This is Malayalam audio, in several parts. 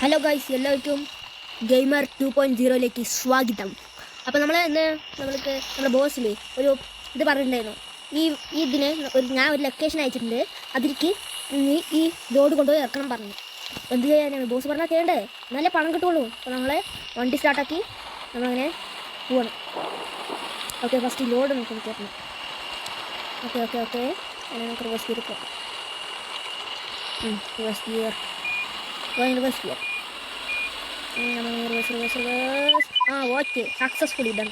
ഹലോ ഗൈസ്, എല്ലാവർക്കും ഗെയിമർ 2.0യിലേക്ക് സ്വാഗതം. അപ്പോൾ നമ്മൾക്ക് നമ്മുടെ ബോസിൽ ഒരു ഇത് പറഞ്ഞിട്ടുണ്ടായിരുന്നു. ഇതിന് ഞാൻ ഒരു ലൊക്കേഷൻ അയച്ചിട്ടുണ്ട്. അതിലേക്ക് ഈ ലോഡ് കൊണ്ടുപോയി ഇറക്കണം പറഞ്ഞു. എന്ത് ചെയ്യാനാണ് ബോസ് പറഞ്ഞാൽ ചെയ്യണ്ടേ? നല്ല പണം കിട്ടുള്ളൂ. അപ്പോൾ നമ്മൾ വണ്ടി സ്റ്റാർട്ടാക്കി നമ്മളങ്ങനെ പോകണം. ഓക്കെ, ഫസ്റ്റ് ലോഡ് നമുക്ക് കയറണം. ഓക്കെ നമുക്ക് റിവേഴ്സ് ഗിയർ പോകാം. Reverse gear okay, successfully done.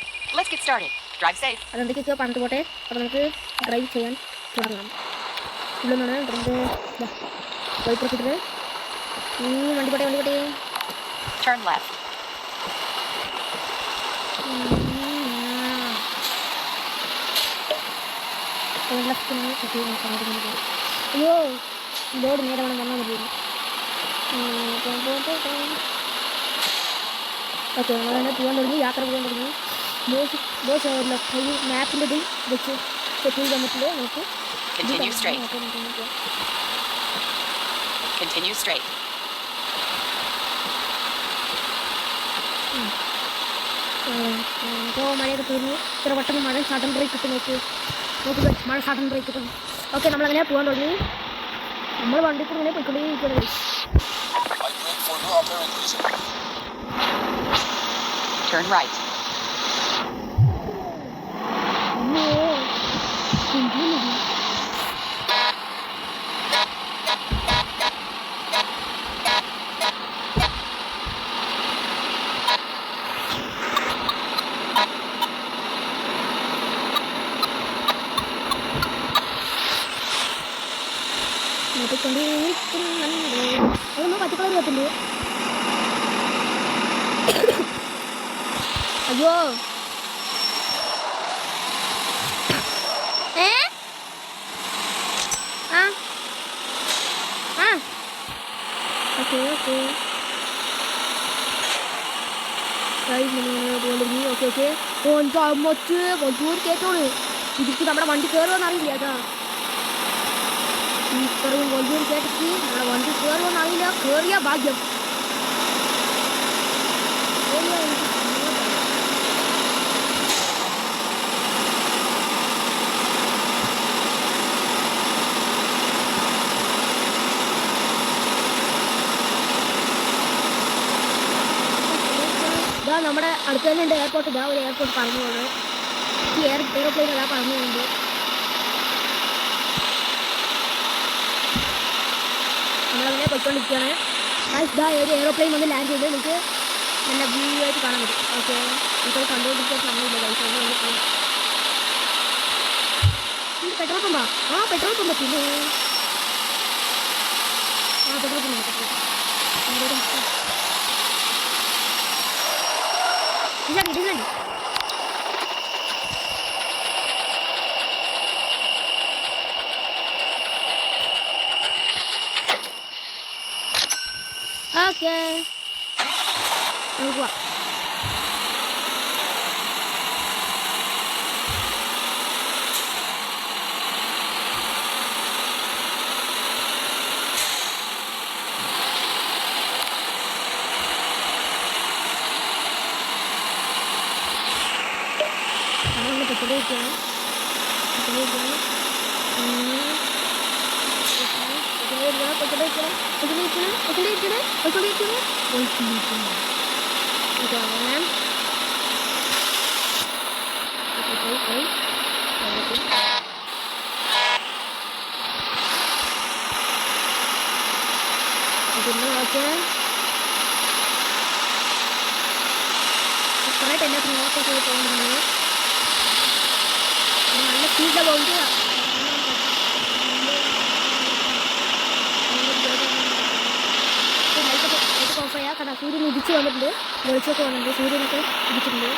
അതെന്തൊക്കെയൊക്കെയോ പറഞ്ഞിട്ട് പോട്ടെ. അപ്പോൾ നമുക്ക് ഡ്രൈവ് ചെയ്യാൻ തുടങ്ങാം. ഇല്ലെന്നാണ് ഡ്രൈവ് വൈപ്പിട്ടിട്ട് വണ്ടി പോട്ടെ. അയ്യോ, ലോഡ് നേരെ വേണം വന്നാൽ മതി. ഓക്കെ, നമ്മളങ്ങനെ പോകാൻ തുടങ്ങി, യാത്ര പോകാൻ തുടങ്ങി. ബോസ് മാപ്പിൻ്റെ ഇത് വെച്ച് സെറ്റ് ചെയ്ത് തന്നിട്ട് നമുക്ക് ഇപ്പോൾ മഴയൊക്കെ തീർന്നു. ഇത്ര പെട്ടെന്ന് മഴ സഡൻ ബ്രേക്ക് കിട്ടും. നോക്ക് മഴ സഡൻ ബ്രേക്ക് കിട്ടും. ഓക്കെ, നമ്മളങ്ങനെ പോകാൻ തുടങ്ങി. നമ്മൾ വണ്ടി കൂടെ ഇങ്ങനെ പോയിക്കൊണ്ടേ. Turn right. പച്ചക്കളർ കത്തുണ്ട്. അയ്യോ, ഓക്കെ കേട്ടോളൂ. ഇതിക്ക് നമ്മുടെ വണ്ടി കയറുമെന്ന് അറിയില്ല. അതാ ഇത്രയും വലിയ കേട്ടിട്ട് നമ്മുടെ വണ്ടി കയറുമെന്ന് അറിയില്ല. കയറിയ ഭാഗ്യം. നമ്മുടെ അടുത്ത് തന്നെ ഉണ്ട് എയർപോർട്ട്. ഇതാ ഒരു എയർപോർട്ട് പറഞ്ഞു പോകുന്നത്. ഈ എയർപ്ലെയിൻ അതാ പറഞ്ഞു പോകുന്നുണ്ട്. നമ്മളങ്ങനെ പോയിക്കൊണ്ടിരിക്കുകയാണ്. ഇതാ ഒരു എയർപ്ലെയിൻ വന്ന് ലാൻഡ് ചെയ്ത് നിങ്ങൾക്ക് നല്ല വ്യൂ ആയിട്ട് കാണാൻ പറ്റും. ഓക്കെ, നമുക്കത് കണ്ടുകൊണ്ടിരിക്കാൻ സമയമില്ല. പെട്രോൾ പമ്പാ? Petrol pump. പിന്നെ പെട്രോൾ പമ്പ് ഡിസൈൻ. ഓക്കെ, നമുക്ക് പോവാം. പെട്രോളിക്കാണ് കുറേ തന്നെ നോക്കൊക്കെ പോകുന്നുണ്ട്. നല്ല സ്പീഡിലാണ് പോകുന്നത്. ലൈറ്റൊക്കെ ഓഫ് ചെയ്യാം. കാരണം സൂര്യൻ ഉദിച്ച് വന്നിട്ടുണ്ട്, വെളിച്ചമൊക്കെ വന്നിട്ടുണ്ട്, സൂര്യനൊക്കെ ഉദിച്ചിട്ടുണ്ട്.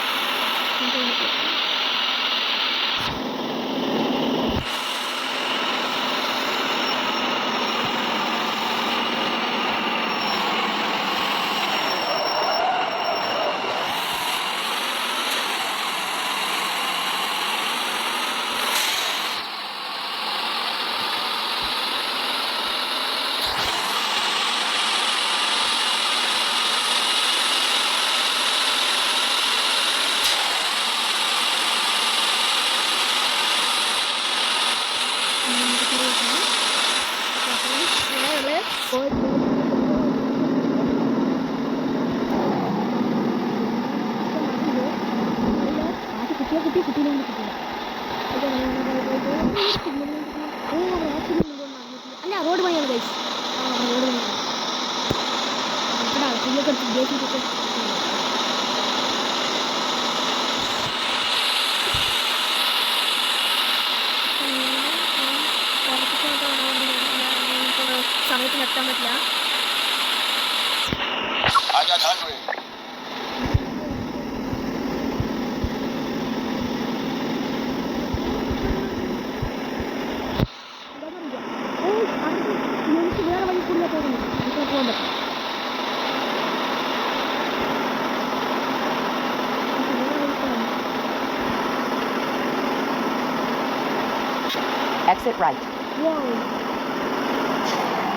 അല്ല റോഡ് പണിയാണ് ഗൈസ്. റോഡ് പണിയാണ്. സമയത്തിന് എത്താൻ പറ്റില്ല. I got hungry. എനിക്ക് വേറെ വഴി കൂടുതൽ പോകുന്നു. എനിക്ക് പോകാൻ പറ്റും. Exit right. Wow.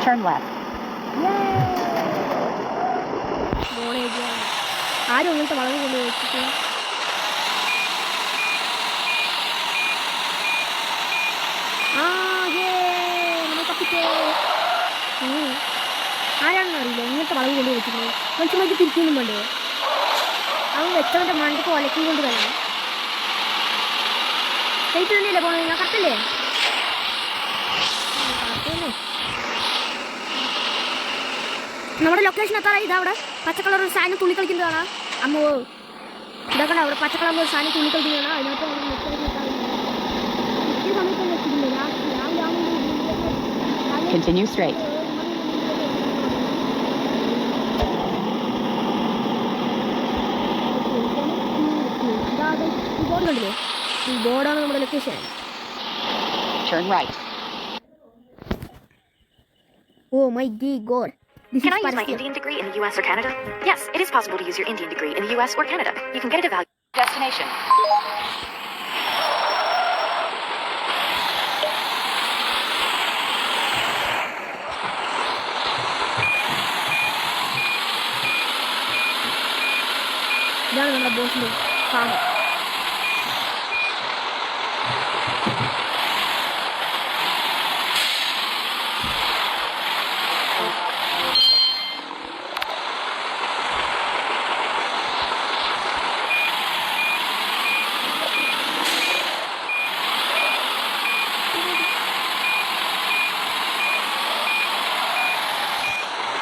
Turn left. ആരും അങ്ങനത്തെ വളവ് കൊണ്ട് വെച്ചിട്ട് ആരാണെന്ന് അറിയില്ല ഇങ്ങനത്തെ വളവ് കൊണ്ട് വെച്ചിട്ടുണ്ട്. മനുഷ്യന്മാർക്ക് തിരിക്കൊന്നും വേണ്ടേ? അവൻ വെച്ചവൻ്റെ മണ്ടക്ക് ഒലക്കി കൊണ്ട് തന്നെ സൈറ്റ് തന്നെയല്ലേ പോകണത്? ഞാൻ കറക്റ്റല്ലേ? നമ്മുടെ ലൊക്കേഷൻ എത്താറായി. ഇതാ അവിടെ പച്ച കളർ ഒരു സാധനം തുള്ളി കളിക്കുന്നതാണ്. അമ്മോ ഇതൊക്കെ അവിടെ പച്ച കളറിൽ ഒരു സാധനം തുള്ളി കളിക്കുന്നതാണ്. അതിനകത്ത് സമയത്ത് വെച്ചിട്ടുണ്ട്. Continue straight. ഈ ബോർഡ് കണ്ടില്ലേ? ഈ ബോർഡാണ് നമ്മുടെ location. Turn right. Oh my God. Can I use my Indian degree in the US or Canada? Yes, it is possible to use your Indian degree in the US or Canada. You can get it evaluated. Destination. ഇതാണ് നമ്മുടെ ബോസിൻ്റെ ഫാം.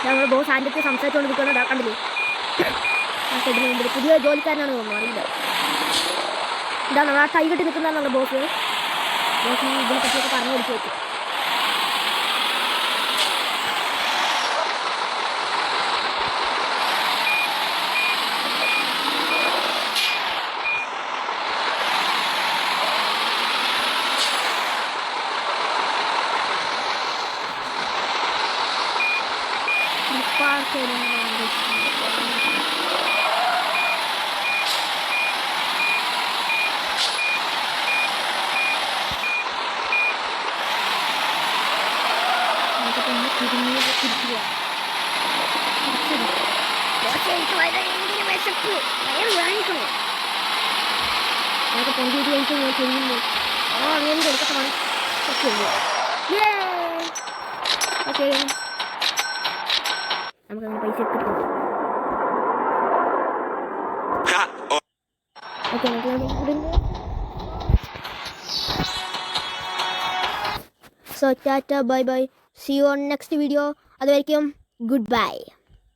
നമ്മുടെ ബോസ് ആൻ്റെ അടുത്ത് സംസാരിച്ചുകൊണ്ട് നിൽക്കുന്നത് കണ്ടില്ലേ? ഇതിന് മുമ്പിൽ പുതിയ ജോലിക്കാരനാണ് തോന്നുന്നു, അറിയില്ല. ഇതാണ് നമ്മൾ ആ കൈ കെട്ടി നിൽക്കുന്നതാണ് ബോസ്. ബോസ് ഇതിനെ പറ്റിയൊക്കെ പറഞ്ഞു കൊടുത്തു വെച്ചു. അതൊക്കെ പൊന്തിയിട്ട് കഴിച്ച് ഞാൻ ചെയ്യുന്നു. അങ്ങനെ കൊടുക്കട്ടെ. ഓക്കെ നമുക്കങ്ങനെ പൈസ കിട്ടും. Okay so tata bye bye. See you on next video. അതുവരെയ്ക്കും ഗുഡ് ബൈ.